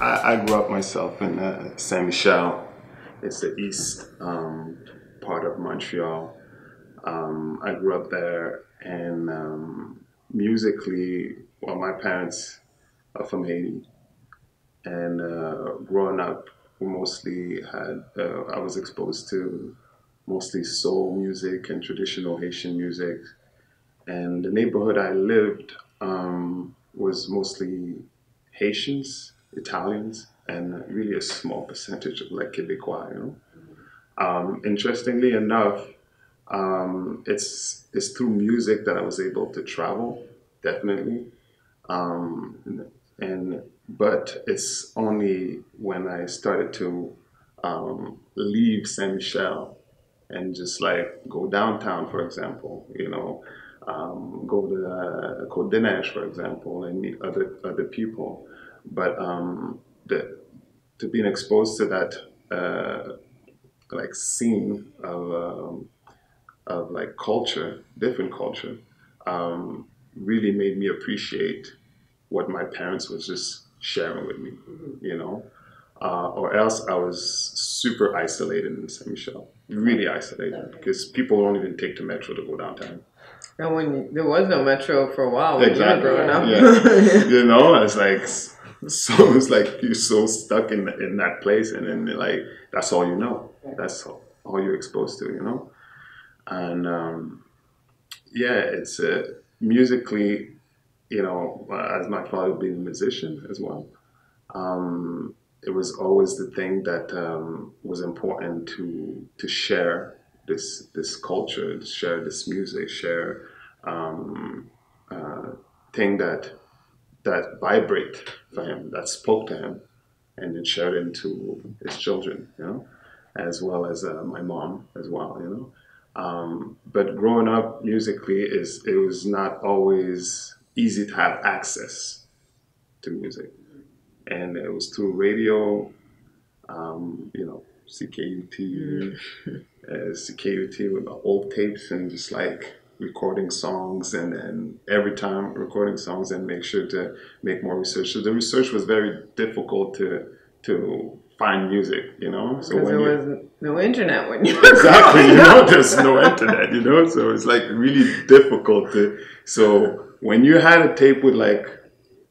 I grew up myself in Saint Michel. It's the east part of Montreal. I grew up there, and musically, well, my parents are from Haiti, and growing up, we mostly had I was exposed to mostly soul music and traditional Haitian music, and the neighborhood I lived was mostly Haitians, Italians, and really a small percentage of like Quebecois. Interestingly enough, it's through music that I was able to travel, definitely. And but it's only when I started to leave Saint Michel and just like go downtown, for example, go to Côte des Neiges, for example, and meet other people. But to being exposed to that like scene of like culture, different culture, really made me appreciate what my parents was just sharing with me, you know. Or else I was super isolated in Saint Michel, really isolated, because people don't even take the metro to go downtown. And there was no metro for a while when Exactly. you were growing up. Yeah. It's like it's like you're so stuck in that place, and then like that's all you know. That's all you're exposed to. And yeah, it's musically, as my father being a musician as well. It was always the thing that was important to share this culture, to share this music, share uh, thing that vibrate for him, that spoke to him, and then shared it into his children, as well as my mom as well. But growing up musically it was not always easy to have access to music, and it was through radio, CKUT, CKUT with the old tapes and just like recording songs, and then every time recording songs and make sure to make more research. So the research was very difficult to find music, So Because when there was no internet when you were exactly, growing up. there's no internet, so it's like really difficult to. So when you had a tape with like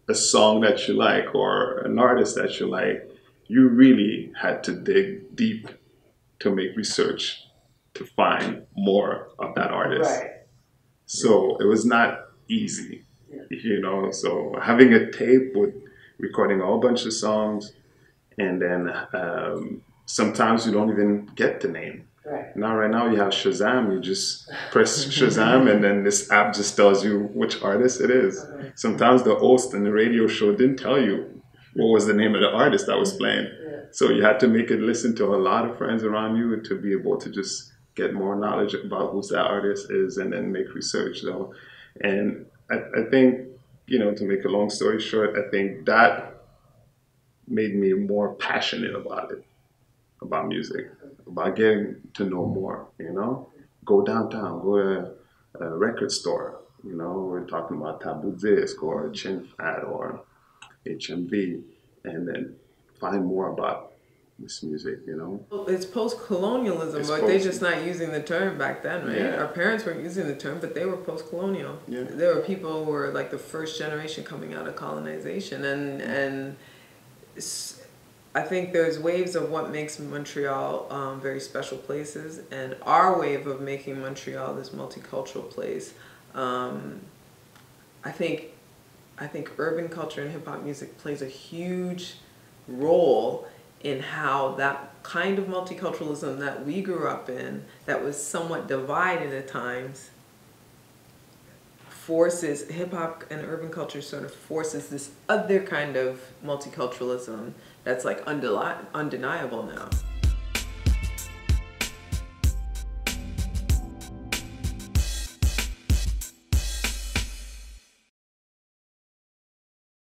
a song that you like or an artist that you like, you really had to dig deep to make research to find more of that artist. Right. So it was not easy, So having a tape with recording a whole bunch of songs, and then sometimes you don't even get the name. Right. Now, right now, you have Shazam. You just press Shazam, and then this app just tells you which artist it is. Okay. Sometimes the host in the radio show didn't tell you what was the name of the artist that was playing. Yeah. So you had to make it listen to a lot of friends around you to be able to just get more knowledge about who that artist is, and then make research. So, and I think, to make a long story short, I think that made me more passionate about it, about music, about getting to know more, Go downtown, go to a record store, we're talking about Taboo Disc or Chin Fat or HMV, and then find more about this music, Well, it's post-colonialism, but they're just not using the term back then, right? Yeah. Our parents weren't using the term, but they were post-colonial. Yeah. There were people who were like the first generation coming out of colonization, and I think there's waves of what makes Montreal very special places, and our wave of making Montreal this multicultural place. I think urban culture and hip hop music plays a huge role in how that kind of multiculturalism that we grew up in, that was somewhat divided at times, forces hip hop and urban culture sort of forces this other kind of multiculturalism that's like undeniable now.